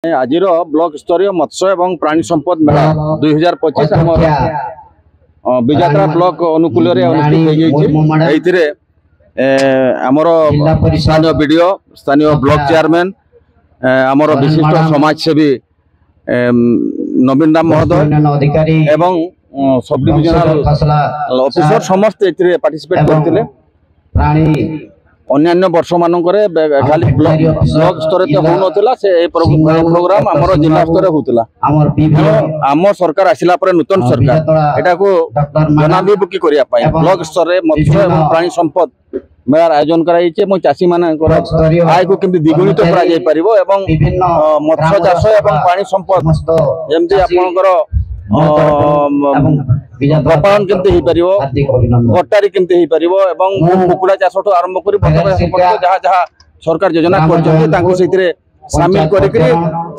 आज ब्लॉक स्तरीय मत्स्य एवं प्राणी संपद मेला 2025 बिजात्रा ब्लॉक अनुकूल अनुष्ठित आमर स्थानीय बीडीओ स्थानीय ब्लॉक चेयरमैन आमर विशिष्ट समाजसेवी नवीन राम महोदय एवं सब डिविजनल ऑफिसर समस्त पार्टिसिपेट करते अन्य वर्ष मानक खाली ब्लॉक स्तर होना से प्रोग्राम आमर जिला स्तर होता आम सरकार आसला नूतन सरकार एटा को जनाभिमुखी करने ब्लॉक स्तर मत्स्य एवं प्राणी संपद मेलार आयोजन कर चाषी मान आय को केमती द्विगुणित मत्स्य चाष एवं प्राणी संपद जमती आपणकर गोपालन केमती गटारी केमती कुकुड़ा चाष आरंभ कर जहाँ जहाँ सरकार योजना कर सामिल कर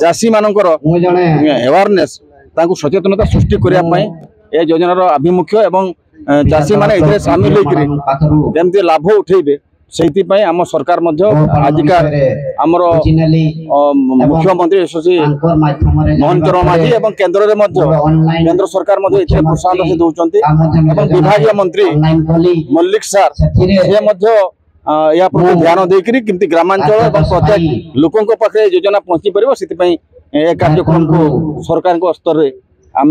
चाषी मानकर अवेयरनेस सचेतनता सृष्टि करने योजनार आभिमुख्य एवं चाषी माने सामिल होमती लाभ उठेबे से आम सरकार आजिका आमर मुख्यमंत्री यशस्वी मोहन चरण माझी और केंद्र सरकार प्रोत्साहन से दौरान विभाग मंत्री मल्लिक सार से या प्रति ध्यान देकर ग्रामांचल प्रत्येक लोकों पाखे योजना पहुंची पार से कार्यक्रम को सरकार स्तर आम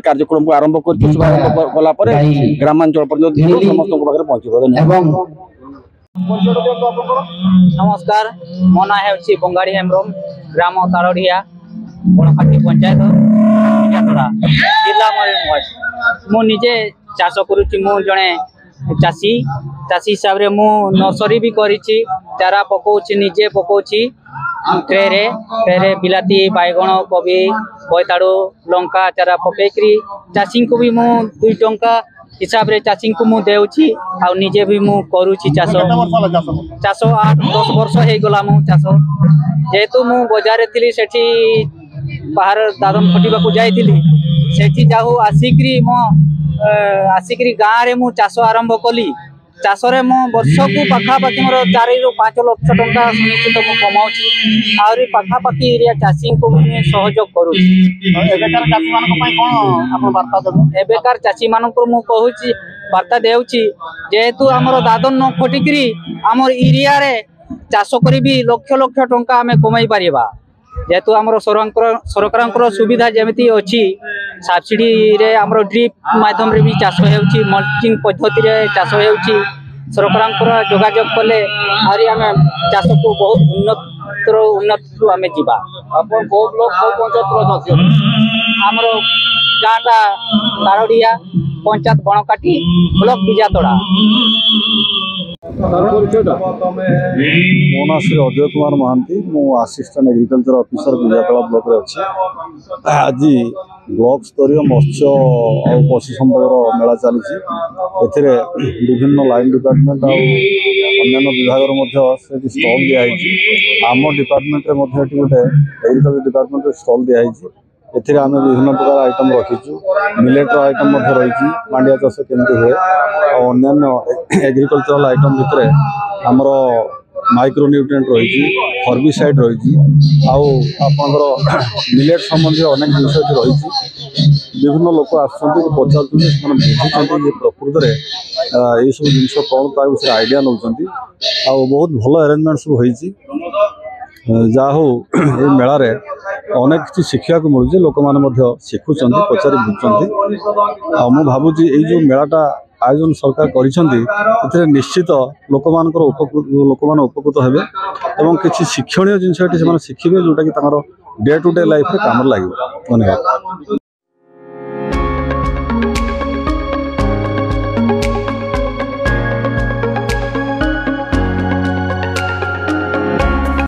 कार्यक्रम को आरंभ कर ग्रामांचल पर्यटन समस्त पाखे पहुंची। नमस्कार मो ना है बंगाड़ी हेम्ब्रम ग्राम तारड़िया बड़काठी पंचायत जिला मयूरभंज मु निजे चाष करुच्ची मु जड़े चाषी चाषी हिसाब रे मु नर्सरी भी करिछि चारा पकोछि निजे पकोछि ट्रे बिलाती बैगण कोबी बोईताड़ू लंका चारा पकेकरी चाषी को भी मु 2 टंका हिसाब रे चाषी को मु देउछि आ निजे भी मु करूछि चाष 8-10 वर्ष हे गला मु चाष जेतु मु बाजार रे थिली सेठी बाहर दादन खटिबा को जाइथिली सेठी जाहु आसिकरी गाँव रे मु चाष आरंभ कली चाष रे मु वर्ष को पाखापाखि मोर 4-5 लाख टंका सुनिश्चित मु कमाउछि आउरी पाखापाखि एरिया चाषी को भी सहयोग करूछि। एबेकार चाषी मानक पई कोन आपन वार्ता देबो एबेकार चाषी मानक मु कहूछि वार्ता देउछि जेहेतु हमर दादन न खटिकरी हमर एरिया रे चाष करी भी लक्ष लक्ष टंका हमें कमाई परिबा जेहेतु हमर सरकार सुविधा जेमिति अछि सब्सिडी रे हमर ड्रिप माध्यम रे भी चाष हेउछि मल्चिंग पद्धति रे चाष हेउछि सरकार जोगाजोग कले आरी हमें चाष को बहुत उन्नत हमें जीवा अपन को लोग को पंचायत हमर गाँटा तारड़िया पंचायत बणकाठी ब्लॉक बिजातड़ा। मो ना श्री अजय कुमार महांती मु असिस्टेंट एग्रीकल्चर ऑफिसर बिजातला ब्लॉक रे अच्छी आज ब्लॉक स्तरीय मत्स्य और पशु संपद मेला चली विभिन्न लाइन डिपार्टमेंट अन्य विभाग स्टल दिखाई आम डिपार्टमेंट गोटे एग्रीकल्चर डिपार्टमेंट स्टल दिखाई एथिरे आम विभिन्न प्रकार आइटम रखीचु मिलेटर आइटम रही मांडिया चाष केमती हुए और अन्य एग्रीकल्चरल आइटम भितर आमर माइक्रो न्यूट्रिएंट रही हर्बिसाइड रही मिलेट संबंधी अनेक जिन रही विभिन्न लोक आसुँच पचार बुझुं प्रकृत में ये सब जिन कौन विषय आइडिया नौ बहुत भल अरेंजमेंट सब हो जा हो ये मेला रे अनेक किसी शिक्षा को मिलूँ लोक मैंने शिखुंट पचारि बुझुं मु भावुची जो मेलाटा आयोजन सरकार कर निश्चित लोक मैंने उपकृत हेबे एवं किसी शिक्षणीय जिनस शिखिबे जोटा कि डे टू डे लाइफ रे काम लगे। धन्यवाद।